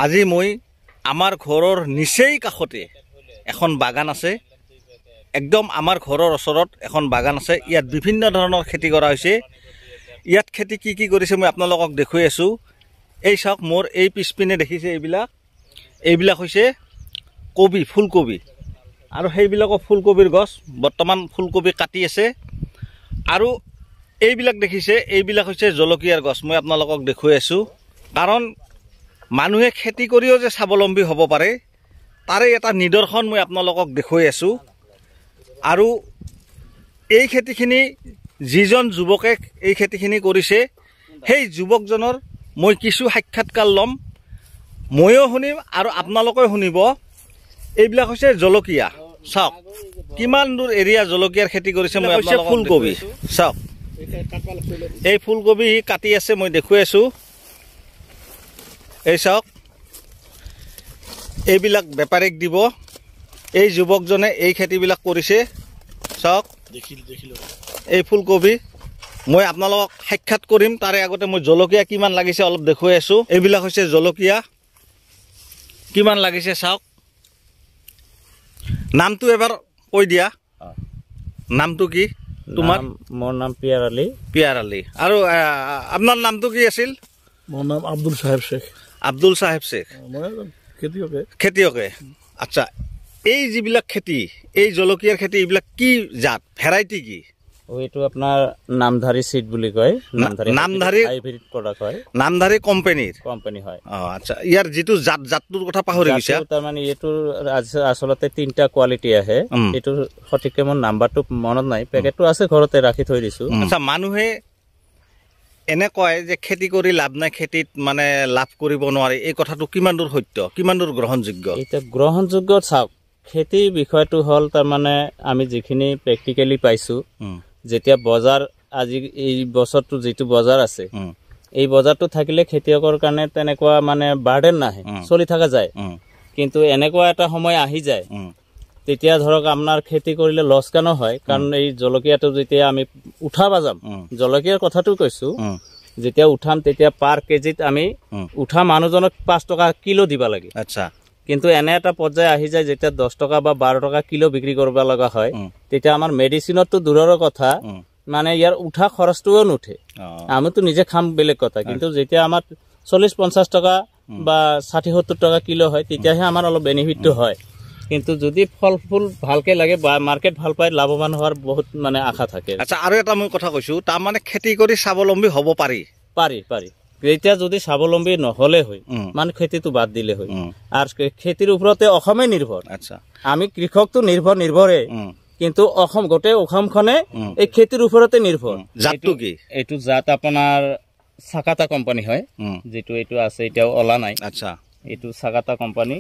আজি মই আমাৰ ঘৰৰ নিচেই কাষতে এখন বাগান আছে একদম আমাৰ ঘৰৰ ওচৰত এখন বাগান আছে ইয়াত বিভিন্ন ধৰণৰ খেতি কৰা হৈছে ইয়াত খেতি কি কৰিছে মই আপোনালোকক দেখুৱাই আছো এই চাওক মোৰ এই পিছপিনে দেখিছে এইবিলাক হৈছে কবি ফুলকবি আৰু সেইবিলাকো ফুলকবিৰ গছ বৰ্তমান ফুলকবি কাটি আছে আৰু এইবিলাক দেখিছে এইবিলাক হৈছে জলকীয়াৰ গছ মই আপোনালোকক দেখুৱাই আছো কাৰণ মানুহে খেতি কৰিও যে স্বাৱলম্বী হ'ব পাৰে তাৰে এটা নিদৰ্শন মই আপোনালোকক দেখুৱাই আছো আৰু এই খেতিখিনি যিজন যুৱকে এই খেতিখিনি কৰিছে সেই যুৱকজনৰ মই কিছু সাক্ষাৎকাৰ লম ময়ো শুনিম আৰু আপোনালোকেও শুনিব এইবিলাক হৈছে জলকীয়া চাওক কিমান দূৰ এৰিয়া জলকীয়াৰ খেতি কৰিছে মই আপোনালোকক ফুলকবি চাওক এই ফুলকবি কাটি আছে মই দেখুৱাই আছো এই চাওক এইবিলাক বেপাৰীক দিব এই যুৱকজনে এই খেতিবিলাক কৰিছে চাওক এই ফুলকবি মই আপোনালোকক সাক্ষাৎ কৰিম তাৰে আগতে মই জলকীয়া কিমান লাগিছে অলপ দেখুৱাই আছো এইবিলাক হৈছে জলকীয়া কিমান লাগিছে চাওক নামটো এবাৰ কৈ দিয়া নামটো কি তোমাৰ মোৰ নাম পিয়াৰ আলী আৰু আপোনাৰ নামটো কি আছিল মোৰ নাম আব্দুল সাহেব শেখ মই খেতিয়কে আচ্ছা এই যিবিলাক খেতি এই জলকীয়াৰ খেতি এইবিলাক কি জাত ভেৰাইটি কি এইটো আপোনাৰ নামধাৰী সিড বুলি কয় নামধাৰী হাইব্ৰিড প্ৰডাক্ট হয় নামধাৰী কোম্পানী হয় আচ্ছা ইয়াৰ যিটো জাতটোৰ কথা পাহৰি গৈছে তাৰমানে এইটোৰ আসলতে তিনটা কোৱালিটি আহে এইটোৰ সঠিককে মোৰ নাম্বাৰটো মনত নাই পেকেটটো আছে ঘৰতে ৰাখি থৈ দিছো আচ্ছা মানুহে এনে কয় যে খেতি কৰি লাভ নাই খেতিত মানে লাভ কৰিব নোৱাৰে এই কথাটো কিমান দূৰ সত্য কিমান দূৰ গ্ৰহণযোগ্য এটা গ্ৰহণযোগ্য চাওক খেতিৰ বিষয়টো হল তাৰমানে আমি যিখিনি প্ৰেক্টিকেলি পাইছো যেতিয়া বজাৰ আজি এই বছৰটো যেটো বজাৰ আছে এই বজাৰটো থাকিলে খেতিয়কৰ কাৰণে তেনেকুৱা মানে বাৰ্ডেন নাহে চলি থাকা যায় কিন্তু এনেকুৱা এটা সময় আহি যায় তেতিয়া ধৰক আপোনাৰ খেতি কৰিলে লছকানো হয় কাৰণ এই জলকীয়াটো যেতিয়া আমি উঠাবা যাম জলকীয়াৰ কথাটো কৈছো যেতিয়া উঠাম তেতিয়া পাৰ কেজিত আমি উঠা মানুহজনক 5 টকা কিলো দিবা লাগে আচ্ছা কিন্তু এনে এটা পৰ্যায় আহি যায় যেতিয়া 10 টকা বা 12 টকা কিলো বিক্ৰী কৰিব লগা হয় তেতিয়া আমাৰ মেডিচিনতো দূৰৰ কথা মানে ইয়াৰ উঠা খৰচটোও নুঠে আমিতো নিজে খাম বেলেগ কথা কিন্তু যেতিয়া আমাৰ 40-50 টকা বা 60-70 টকা কিলো হয় তেতিয়াহে আমাৰ অলপ বেনিফিটটো হয় কিন্তু যদি ফল ফুল ভালকে লাগে বা মার্কেট ভাল পায় লাভবান হোৱাৰ বহুত মানে আশা থাকে আচ্ছা আৰু এটা মই কথা কৈছো তাৰ মানে খেতি কৰি স্বাৱলম্বী হ'ব পাৰি এতিয়া যদি স্বাৱলম্বী নহলে হয় মানে খেতিটো বাদ দিলে হয় আৰ খেতিৰ ওপৰতে অসমে নিৰ্ভৰ আচ্ছা আমি কৃষকটো নিৰ্ভৰে কিন্তু অসম গোটেই অসমখনে এই খেতিৰ ওপৰতে নিৰ্ভৰ জাতটো কি এইটো জাত আপোনাৰ সাকাতা কোম্পানী হয় যেটো এইটো আছে এতিয়াও ওলা নাই আচ্ছা এইটো সাকাতা কোম্পানী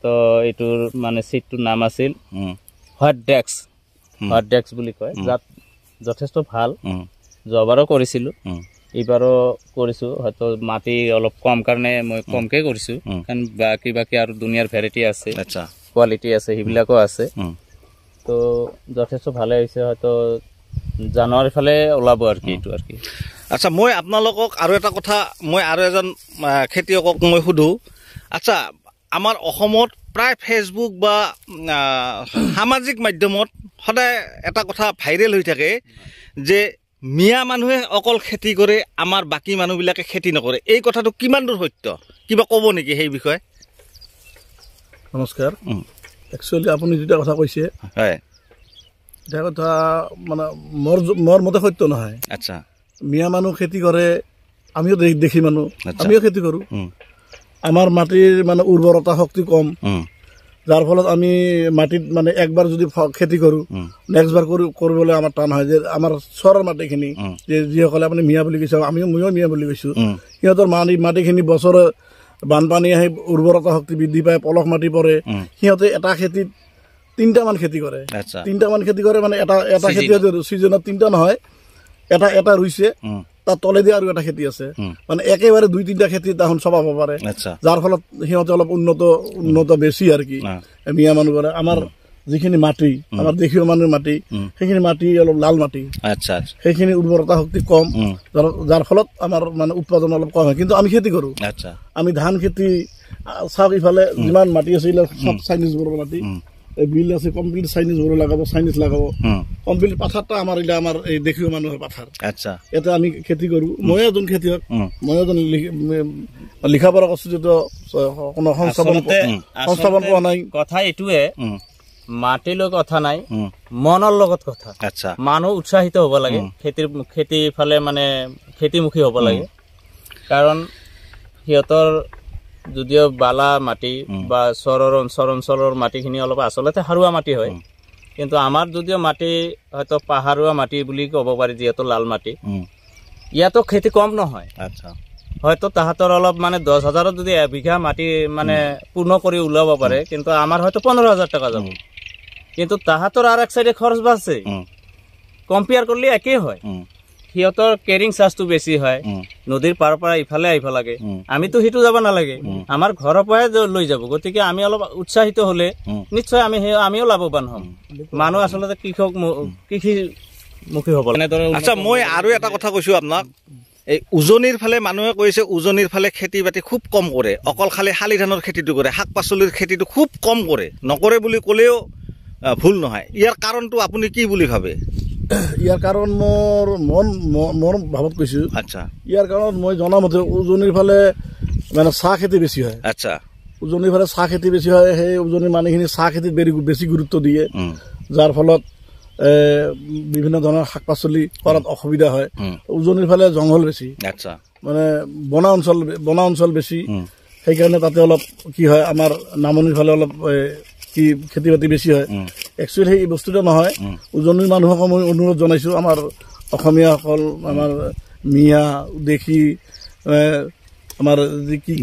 তো এইটোৰ মানে সিটটোৰ নাম আছিল হোৱাইট ডেক্স বুলি কয় জাত যথেষ্ট ভাল যোৱাবাৰো কৰিছিলো এইবাৰো কৰিছো হয়তো মাটি অলপ কম কাৰণে মই কমকে কৰিছো কাৰণ বাকি আৰু দুনিয়াৰ ভেৰাইটি আছে আচ্ছা কোৱালিটি আছে হিবিলাকো আছে তো যথেষ্ট ভালে হৈছে হয়তো জানুৱাৰী ফালে ওলাব আৰু কি এইটো আৰু কি আচ্ছা মই আপোনালোকক আৰু এটা কথা মই আৰু এজন খেতিয়কক মই সুধো আচ্ছা আমাৰ অসমত প্ৰায় ফেসবুক বা সামাজিক মাধ্যমত সদায় এটা কথা ভাইৰেল হৈ থাকে যে মিয়া মানুহে অকল খেতি কৰে আমাৰ বাকি মানুহবিলাকে খেতি নকৰে এই কথাটো কিমান দূৰ সত্য কিবা ক'ব নেকি সেই বিষয়ে নমস্কাৰ একচুয়ালি আপুনি যেটা কথা কৈছে হয় এটা কথা মানে মোৰ মতে সত্য নহয় আচ্ছা মিয়া মানুহ খেতি কৰে আমিও দেখি মানুহ আমিও খেতি কৰো আমাৰ মাটিৰ মানে উৰ্বৰতা শক্তি কম যাৰ ফলত আমি মাটিত মানে একবাৰ যদি খেতি কৰো নেক্সট বাৰ কৰিবলৈ আমাৰ টান হয় যে আমাৰ চৰৰ মাটিখিনি যে যিসকলে আপুনি মিয়া বুলি কৈছে আমিও ময়ো মিয়া বুলি কৈছো সিহঁতৰ মাটিখিনি বছৰ বানপানী আহি উৰ্বৰতা শক্তি বৃদ্ধি পায় পলস মাটি পৰে সিহঁতে এটা খেতিত 3টা মান খেতি কৰে 3টা মান খেতি কৰে মানে এটা খেতি সিজনত 3টা নহয় এটা ৰুইছে তাৰ তলেদি আৰু এটা খেতি আছে মানে একেবাৰে 2-3টা খেতি তখন চপাব পাৰে যাৰ ফলত সিহঁতে অলপ উন্নত বেছি আৰু কি মিয়া মানুহবোৰে আমাৰ যিখিনি মাটি আমাৰ দেশীয় মানুহৰ মাটি সেইখিনি মাটি অলপ লাল মাটি, আচ্ছা আচ্ছা সেইখিনি উৰ্বৰতা শক্তি কম, যাৰ ফলত আমাৰ মানে উৎপাদন অলপ কম হয়। কিন্তু আমি খেতি কৰোঁ, আচ্ছা আমি ধান খেতি চাওক, ইফালে যিমান মাটি আছে এইবিলাক চব চাইনিজ বোৰৰ মাটি, এই বিল আছে কমপ্লিট চাইনিজ বোৰো লগাব, চাইনিজ লগাব কমপ্লিট। পাথাৰটা আমাৰ এইবিলাক আমাৰ এই দেশীয় মানুহৰ পাথাৰ, আচ্ছা ইয়াতে আমি খেতি কৰোঁ। ময়ো এজন খেতিয়ক, ময়ো এজন লিখা পঢ়া কৰিছোঁ, যদিও কোনো সংস্থাপন পোৱা নাই। কথা এইটোৱে, মাটিৰ লগত কথা নাই, মনৰ লগত কথা। আচ্ছা মানুহ উৎসাহিত হ'ব লাগে, খেতিৰ ফালে মানে খেতিমুখী হ'ব লাগে। কাৰণ সিহঁতৰ যদিও বালা মাটি বা চৰৰ অঞ্চলৰ মাটিখিনি অলপ আচলতে সাৰুৱা মাটি হয়, কিন্তু আমাৰ যদিও মাটি হয়তো পাহাৰুৱা মাটি বুলি ক'ব পাৰি, যিহেতু লাল মাটি, ইয়াতো খেতি কম নহয়। আচ্ছা হয়তো তাহাঁতৰ অলপ মানে 10,000 যদি এবিঘা মাটি মানে পূৰ্ণ কৰি ওলাব পাৰে, কিন্তু আমাৰ হয়তো 15,000 টকা যাব। কিন্তু তাহাঁতৰ আৰু এক চাইডে খৰচ বাঢ়ছে, কম্পেয়াৰ কৰিলে একেই হয়। সিহঁতৰ কেৰিং চাৰ্জটো বেছি হয়, নদীৰ পাৰৰ পৰা ইফালে আহিব লাগে, আমিতো সেইটো যাব নালাগে, আমাৰ ঘৰৰ পৰাই লৈ যাব। গতিকে আমি অলপ উৎসাহিত হলে নিশ্চয় আমিও লাভৱান হ'ম। মানুহ আচলতে কৃষিমুখী হ'ব লাগে। আচ্ছা, মই আৰু এটা কথা কৈছো আপোনাক, এই উজনিৰ ফালে মানুহে কৈছে উজনিৰ ফালে খেতি বাতি খুব কম কৰে, অকল খালি শালি ধানৰ খেতিটো কৰে, শাক পাচলিৰ খেতিটো খুব কম কৰে, নকৰে বুলি ক'লেও ভুল নহয়। ইয়াৰ কাৰণটো আপুনি কি বুলি ভাবে? ইয়াৰ কাৰণ মোৰ ভাৱত কৈছো। আচ্ছা, ইয়াৰ কাৰণ মই জনামতে উজনিৰ ফালে মানে চাহ খেতি বেছি হয়। আচ্ছা, উজনিৰ ফালে চাহ খেতি বেছি হয়, সেই উজনিৰ মানুহখিনি চাহ খেতিত বেছি গুৰুত্ব দিয়ে, যাৰ ফলত বিভিন্ন ধৰণৰ শাক পাচলি কৰাত অসুবিধা হয়। উজনিৰ ফালে জংঘল বেছি, আচ্ছা, মানে বনা অঞ্চল বেছি, সেইকাৰণে তাতে অলপ কি হয়, আমাৰ নামনিৰ ফালে অলপ কি খেতি বাতি বেছি হয়। একচুৱেলি সেই বস্তুটো নহয়। উজনিৰ মানুহক মই অনুৰোধ জনাইছোঁ, আমাৰ অসমীয়াসকল, আমাৰ মিয়া দেশী, আমাৰ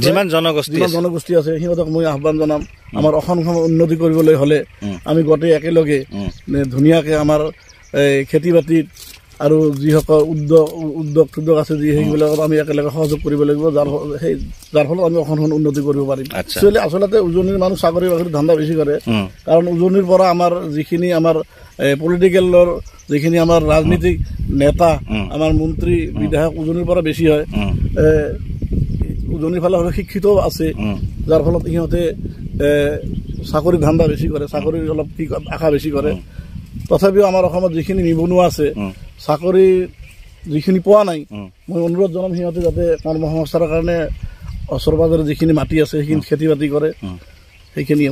যিমান জনগোষ্ঠী আছে, সিহঁতক মই আহ্বান জনাম, আমাৰ অসমখন উন্নতি কৰিবলৈ হ'লে আমি গোটেই একেলগে ধুনীয়াকৈ আমাৰ খেতি বাতিত আৰু যিসকল উদ্যোগ আছে, সেইবিলাকত আমি একেলগে সহযোগ কৰিব লাগিব, যাৰ ফলত আমি অসমখন উন্নতি কৰিব পাৰিম। একচুৱেলি আচলতে উজনিৰ মানুহ চাকৰি বাকৰি ধান্দা বেছি কৰে, কাৰণ উজনিৰ পৰা আমাৰ যিখিনি আমাৰ পলিটিকেলৰ যিখিনি আমাৰ ৰাজনীতিক নেতা, আমাৰ মন্ত্ৰী বিধায়ক উজনিৰ পৰা বেছি হয়। উজনিৰ ফালে অলপ শিক্ষিতও আছে, যাৰ ফলত সিহঁতে চাকৰি ধান্দা বেছি কৰে, চাকৰিৰ অলপ কি আশা বেছি কৰে। তথাপিও আমাৰ অসমত যিখিনি নিবনুৱা আছে, চাকৰি যিখিনি পোৱা নাই, মই অনুৰোধ জনাম সিহঁতে যাতে কৰ্মসংস্থানৰ কাৰণে ওচৰ পাজৰে যিখিনি মাটি আছে সেইখিনি খেতি বাতি কৰে, সেইখিনি